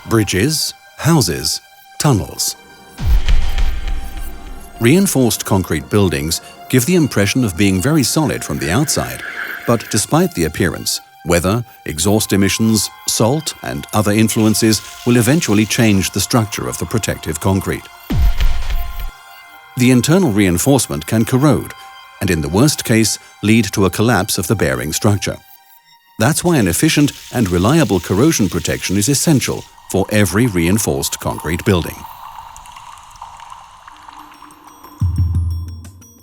bridges, houses, tunnels. Reinforced concrete buildings give the impression of being very solid from the outside, but despite the appearance, weather, exhaust emissions, salt and other influences will eventually change the structure of the protective concrete. The internal reinforcement can corrode and in the worst case lead to a collapse of the bearing structure. That's why an efficient and reliable corrosion protection is essential for every reinforced concrete building.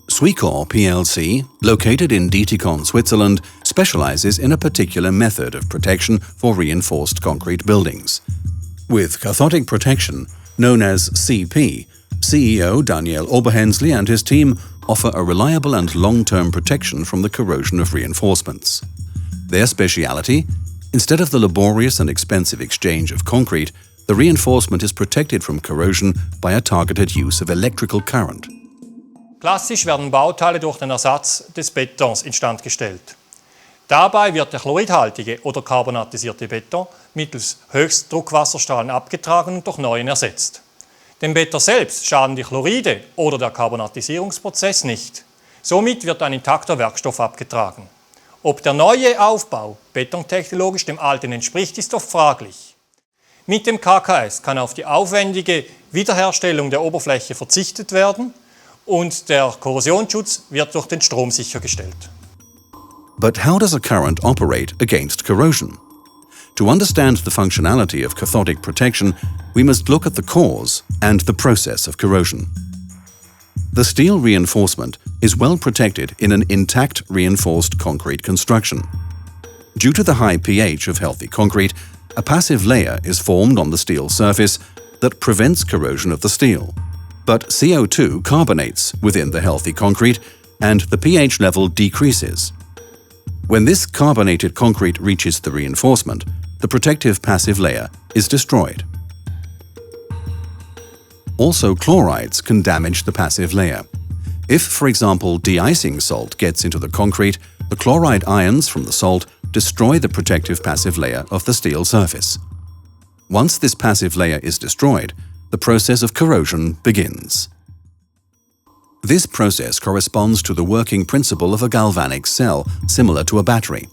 Suicorr plc, located in Dietikon, Switzerland, specializes in a particular method of protection for reinforced concrete buildings. With cathodic protection, known as CP, CEO Daniel Oberhensli and his team offer a reliable and long-term protection from the corrosion of reinforcements. Their speciality? Instead of the laborious and expensive exchange of concrete, the reinforcement is protected from corrosion by a targeted use of electrical current. Klassisch werden Bauteile durch den Ersatz des Betons instand gestellt. Dabei wird der chloridhaltige oder karbonatisierte Beton mittels Höchstdruckwasserstrahlen abgetragen und durch neuen ersetzt. Dem Beton selbst schaden die Chloride oder der Karbonatisierungsprozess nicht. Somit wird ein intakter Werkstoff abgetragen. Ob der neue Aufbau betontechnologisch dem alten entspricht, ist oft fraglich. Mit dem KKS kann auf die aufwendige Wiederherstellung der Oberfläche verzichtet werden und der Korrosionsschutz wird durch den Strom sichergestellt. But how does a current operate against corrosion? To understand the functionality of cathodic protection, we must look at the cause and the process of corrosion. The steel reinforcement is well protected in an intact reinforced concrete construction. Due to the high pH of healthy concrete, a passive layer is formed on the steel surface that prevents corrosion of the steel. But CO2 carbonates within the healthy concrete and the pH level decreases. When this carbonated concrete reaches the reinforcement, the protective passive layer is destroyed. Also, chlorides can damage the passive layer. If, for example, de-icing salt gets into the concrete, the chloride ions from the salt destroy the protective passive layer of the steel surface. Once this passive layer is destroyed, the process of corrosion begins. This process corresponds to the working principle of a galvanic cell, similar to a battery.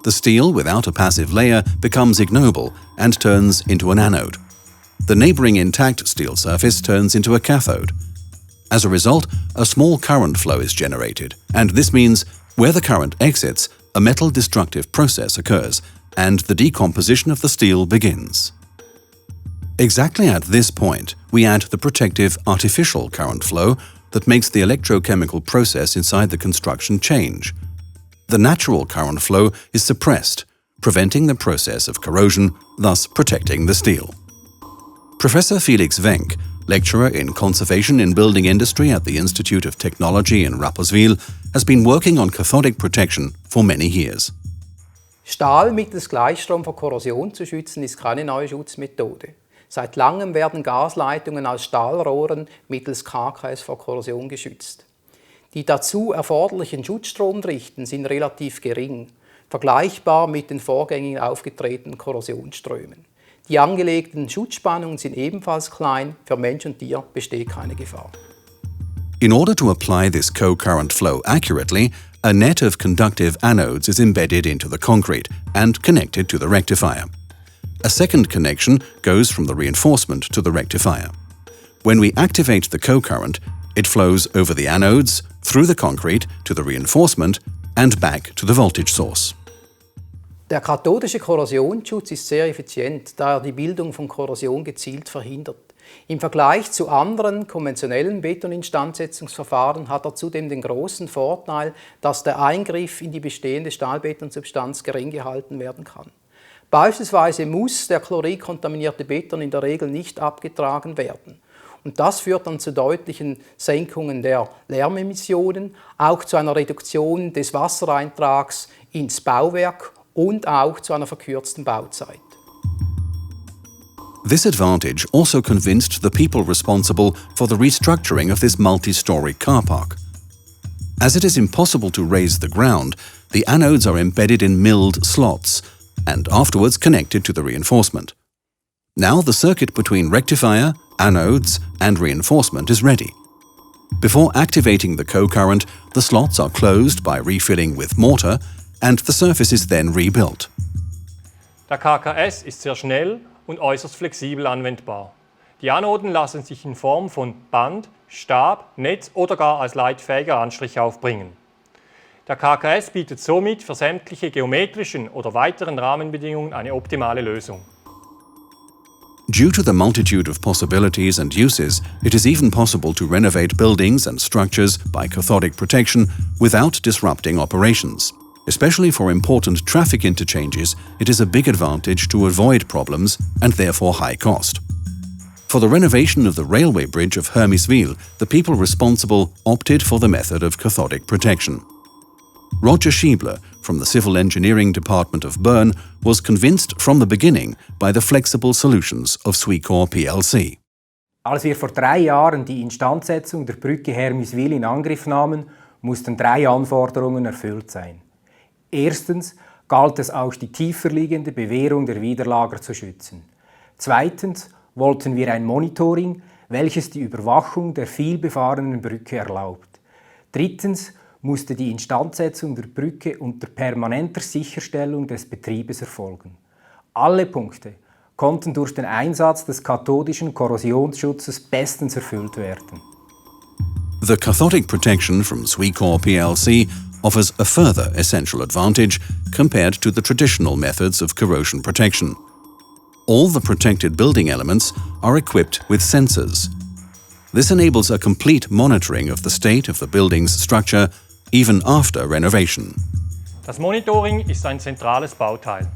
The steel without a passive layer becomes ignoble and turns into an anode. The neighboring intact steel surface turns into a cathode. As a result, a small current flow is generated, and this means where the current exits, a metal destructive process occurs, and the decomposition of the steel begins. Exactly at this point, we add the protective artificial current flow that makes the electrochemical process inside the construction change. The natural current flow is suppressed, preventing the process of corrosion, thus protecting the steel. Professor Felix Wenck, lecturer in conservation in building industry at the Institute of Technology in Rapperswil, has been working on cathodic protection for many years. Stahl mittels Gleichstrom vor Korrosion zu schützen, ist keine neue Schutzmethode. Seit langem werden Gasleitungen aus Stahlrohren mittels KKS vor Korrosion geschützt. Die dazu erforderlichen Schutzstromdichten sind relativ gering, vergleichbar mit den vorgängig aufgetretenen Korrosionsströmen. Die angelegten Schutzspannungen sind ebenfalls klein, für Mensch und Tier besteht keine Gefahr. In order to apply this co-current flow accurately, a net of conductive anodes is embedded into the concrete and connected to the rectifier. A second connection goes from the reinforcement to the rectifier. When we activate the co-current, it flows over the anodes, through the concrete to the reinforcement and back to the voltage source. Der kathodische Korrosionsschutz ist sehr effizient, da er die Bildung von Korrosion gezielt verhindert. Im Vergleich zu anderen konventionellen Betoninstandsetzungsverfahren hat er zudem den großen Vorteil, dass der Eingriff in die bestehende Stahlbetonsubstanz gering gehalten werden kann. Beispielsweise muss der chloridkontaminierte Beton in der Regel nicht abgetragen werden. Und das führt dann zu deutlichen Senkungen der Lärmemissionen, auch zu einer Reduktion des Wassereintrags ins Bauwerk und auch zu einer verkürzten Bauzeit. This advantage also convinced the people responsible for the restructuring of this multi-story car park. As it is impossible to raise the ground, the anodes are embedded in milled slots and afterwards connected to the reinforcement. Now the circuit between rectifier, anodes and reinforcement is ready. Before activating the co-current, the slots are closed by refilling with mortar and the surface is then rebuilt. Der KKS ist sehr schnell und äußerst flexibel anwendbar. Die Anoden lassen sich in Form von Band, Stab, Netz oder gar als leitfähiger Anstrich aufbringen. Der KKS bietet somit für sämtliche geometrischen oder weiteren Rahmenbedingungen eine optimale Lösung. Due to the multitude of possibilities and uses, it is even possible to renovate buildings and structures by cathodic protection without disrupting operations. Especially for important traffic interchanges, it is a big advantage to avoid problems and therefore high cost. For the renovation of the railway bridge of Hermiswil, the people responsible opted for the method of cathodic protection. Roger Schiebler from the Civil Engineering Department of Bern was convinced from the beginning by the flexible solutions of suicorr plc. Als wir vor 3 Jahren die Instandsetzung der Brücke Hermiswil in Angriff nahmen, mussten 3 Anforderungen erfüllt sein. Erstens galt es auch, die tiefer liegende Bewehrung der Widerlager zu schützen. Zweitens wollten wir ein Monitoring, welches die Überwachung der vielbefahrenen Brücke erlaubt. Drittens musste die Instandsetzung der Brücke unter permanenter Sicherstellung des Betriebes erfolgen. Alle Punkte konnten durch den Einsatz des kathodischen Korrosionsschutzes bestens erfüllt werden. The cathodic protection from suicorr plc offers a further essential advantage compared to the traditional methods of corrosion protection. All the protected building elements are equipped with sensors. This enables a complete monitoring of the state of the building's structure even after renovation. Das Monitoring ist ein zentrales Bauteil.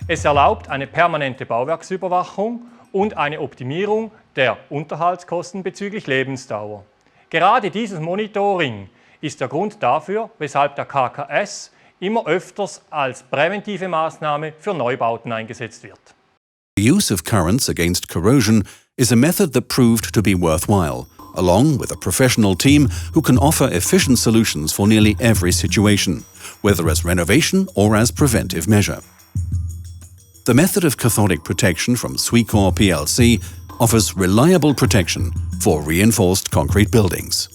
Es erlaubt eine permanente Bauwerksüberwachung und eine Optimierung der Unterhaltskosten bezüglich Lebensdauer. Gerade dieses Monitoring ist der Grund dafür, weshalb der KKS immer öfters als präventive Maßnahme für Neubauten eingesetzt wird. The use of currents against corrosion is a method that proved to be worthwhile, along with a professional team who can offer efficient solutions for nearly every situation, whether as renovation or as preventive measure. The method of cathodic protection from suicorr plc offers reliable protection for reinforced concrete buildings.